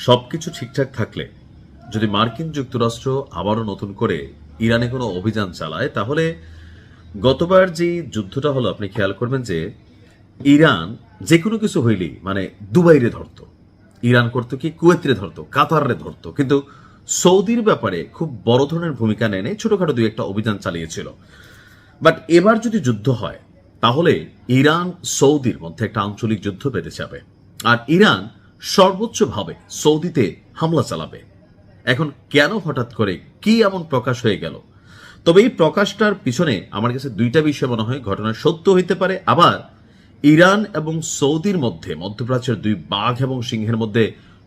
সবকিছু ঠিকঠাক থাকলে যদি মার্কিন যুক্তরাষ্ট্র আবারও নতুন করে ইরানে কোনো অভিযান চালায়, তাহলে গতবার যে যুদ্ধটা হলো আপনি খেয়াল করবেন যে ইরান যে কোনো কিছু হইলেই মানে দুবাইরে ধরতো, ইরান করতো কি কুয়েতরে ধরতো, কাতারে ধরতো, কিন্তু সৌদির ব্যাপারে খুব বড় ধরনের ভূমিকা নেয়, ছোটখাটো দুই একটা অভিযান চালিয়েছিল। বাট এবার যদি যুদ্ধ হয় তাহলে ইরান সৌদির মধ্যে একটা আঞ্চলিক যুদ্ধ বেঁধে যাবে, আর ইরান সর্বোচ্চভাবে সৌদিতে হামলা চালাবে। এখন কেন হঠাৎ করে কি এমন প্রকাশ হয়ে গেল? তবে এই প্রকাশটার পিছনে আমার কাছে দুইটা বিষয় মনে হয় ঘটনা সত্য হইতে পারে, আবার ইরান এবং সৌদির মধ্যে মধ্যপ্রাচ্যের দুই বাঘ এবং সিংহের মধ্যে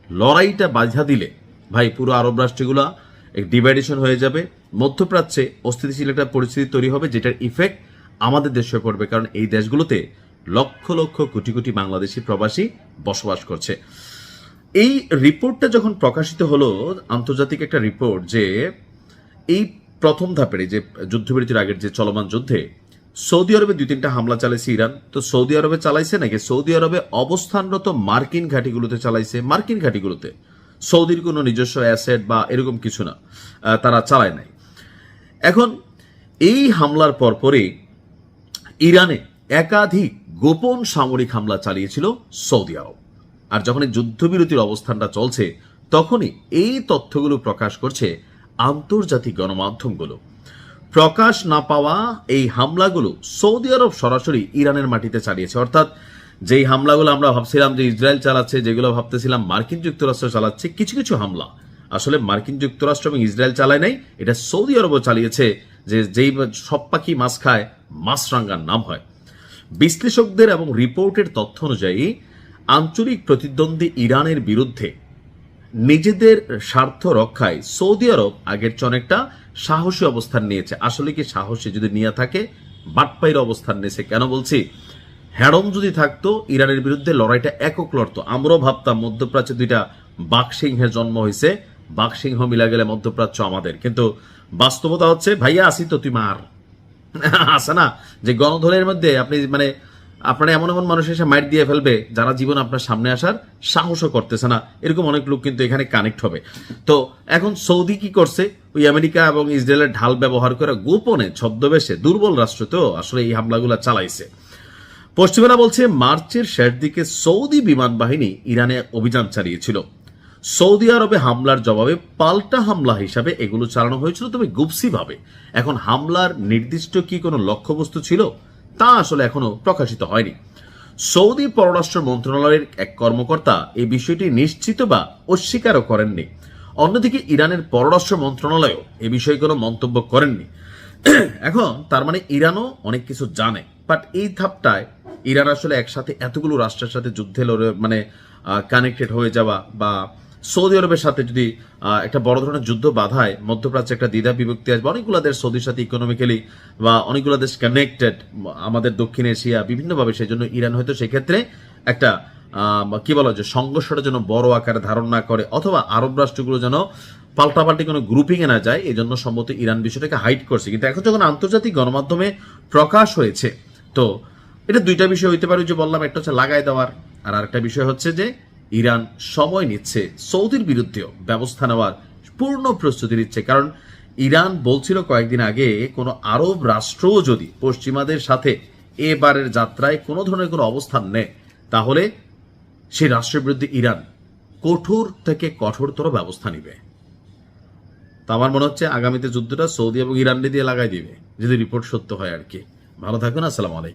লড়াইটা বাধা দিলে ভাই পুরো আরব রাষ্ট্রগুলা এক ডিভাইডেশন হয়ে যাবে, মধ্যপ্রাচ্যে অস্থিতিশীল একটা পরিস্থিতি তৈরি হবে, যেটার ইফেক্ট আমাদের দেশে পড়বে, কারণ এই দেশগুলোতে লক্ষ লক্ষ কোটি কোটি বাংলাদেশি প্রবাসী বসবাস করছে। এই রিপোর্টটা যখন প্রকাশিত হলো, আন্তর্জাতিক একটা রিপোর্ট, যে এই প্রথম ধাপের যে যুদ্ধবিরতির আগের যে চলমান যুদ্ধে সৌদি আরবে 2-3টা হামলা চালাইছে ইরান। তো সৌদি আরবে চালাইছে নাকি সৌদি আরবে অবস্থানরত মার্কিন ঘাঁটিগুলোতে চালাইছে? মার্কিন ঘাঁটিগুলোতে, সৌদির কোনো নিজস্ব অ্যাসেট বা এরকম কিছু না, তারা চালায় নাই। এখন এই হামলার পরপরই ইরানে একাধিক গোপন সামরিক হামলা চালিয়েছিল সৌদি আরব, আর যখন এই যুদ্ধবিরতির অবস্থানটা চলছে তখনই এই তথ্যগুলো প্রকাশ করছে আন্তর্জাতিক গণমাধ্যমগুলো। প্রকাশ না পাওয়া এই হামলাগুলো সৌদি আরব সরাসরি ইরানের মাটিতে চালিয়েছে, অর্থাৎ যেই হামলাগুলো আমরা ভাবছিলাম যে ইসরায়েল চালাচ্ছে, যেগুলো ভাবতেছিলাম মার্কিন যুক্তরাষ্ট্র চালাচ্ছে, কিছু কিছু হামলা আসলে মার্কিন যুক্তরাষ্ট্র এবং ইসরায়েল চালায় নাই, এটা সৌদি আরবও চালিয়েছে। যেই সব পাখি মাছ খায় মাছরাঙ্গার নাম হয়। বিশ্লেষকদের এবং রিপোর্টের তথ্য অনুযায়ী আঞ্চলিক প্রতিদ্বন্দ্বী ইরানের বিরুদ্ধে নিজেদের স্বার্থ রক্ষায় সৌদি আরব আগের চেয়ে অনেকটা সাহসী অবস্থান নিয়েছে। আসলে কি সাহসী যদি নিয়ে থাকে, বাটপাইর অবস্থান নিয়েছে। কেন বলছি? হ্যাডম যদি থাকতো ইরানের বিরুদ্ধে লড়াইটা একক লড়তো, আমরাও ভাবতাম মধ্যপ্রাচ্যে দুইটা বাঘসিংহের জন্ম হয়েছে, বাঘসিংহ মিলা গেলে মধ্যপ্রাচ্য আমাদের। কিন্তু বাস্তবতা হচ্ছে ভাইয়া আসি তো তুই মার আছে না, যে গণধোলের মধ্যে আপনি মানে আপনারা এমন এমন মানুষ এসে মাইট দিয়ে ফেলবে যারা জীবন আপনার সামনে আসার সাহসও করতেছে না, এরকম অনেক লোক কিন্তু এখানে কানেক্ট হবে। তো এখন সৌদি কি করছে? ওই আমেরিকা এবং ইসরায়েলের ঢাল ব্যবহার করে গোপনে ছদ্মবেশে, দুর্বল রাষ্ট্র তো আসলে এই হামলাগুলো চালাইছে। পশ্চিমারা বলছে মার্চের শেষ দিকে সৌদি বিমান বাহিনী ইরানে অভিযান চালিয়েছিল। সৌদি আরবে হামলার জবাবে পাল্টা হামলা হিসাবে এগুলো চালানো হয়েছিল, তবে গুপসিভাবে। এখন হামলার নির্দিষ্ট কি কোনো লক্ষ্যবস্তু ছিল তা আসলে এখনো প্রকাশিত হয়নি। সৌদি পররাষ্ট্র মন্ত্রণালয়ের এক কর্মকর্তা এই বিষয়টি নিশ্চিত বা অস্বীকারও করেননি। অন্যদিকে ইরানের পররাষ্ট্র মন্ত্রণালয়ও এ বিষয়ে কোনো মন্তব্য করেননি। এখন তার মানে ইরানও অনেক কিছু জানে, বাট এই ধাপটায় ইরান আসলে একসাথে এতগুলো রাষ্ট্রের সাথে যুদ্ধে লড়ে মানে কানেক্টেড হয়ে যাওয়া, বা সৌদি আরবের সাথে যদি একটা বড় ধরনের যুদ্ধ বাধায় মধ্যপ্রাচ্যে একটা দ্বিধা বিভক্তি আসবে। অনেকগুলো দেশ সৌদির সাথে ইকোনমিক্যালি বা অনেকগুলো দেশ কানেক্টেড আমাদের দক্ষিণ এশিয়া বিভিন্নভাবে, সেই জন্য ইরান হয়তো সেক্ষেত্রে একটা কি বলা যে সংঘর্ষটা যেন বড় আকারে ধারণ না করে, অথবা আরব রাষ্ট্রগুলো যেন পাল্টাপাল্টি কোনো গ্রুপিং এ না যায়, এই জন্য সম্ভবত ইরান বিষয়টাকে হাইড করছে। কিন্তু এখন যখন আন্তর্জাতিক গণমাধ্যমে প্রকাশ হয়েছে, তো এটা দুইটা বিষয় হইতে পারে, যে বললাম, একটা হচ্ছে লাগাই দেওয়ার, আর আরেকটা বিষয় হচ্ছে যে ইরান সময় নিচ্ছে সৌদির বিরুদ্ধেও ব্যবস্থা নেওয়ার পূর্ণ প্রস্তুতি নিচ্ছে। কারণ ইরান বলছিল কয়েকদিন আগে কোনো আরব রাষ্ট্রও যদি পশ্চিমাদের সাথে এবারের যাত্রায় কোনো ধরনের কোনো অবস্থান নেয়, তাহলে সেই রাষ্ট্রের বিরুদ্ধে ইরান কঠোর থেকে কঠোরতর ব্যবস্থা নিবে। তা আমার মনে হচ্ছে আগামীতে যুদ্ধটা সৌদি এবং ইরান দিয়ে লাগাই দিবে, যদি রিপোর্ট সত্য হয় আর কি। ভালো থাকুন, আসসালামু আলাইকুম।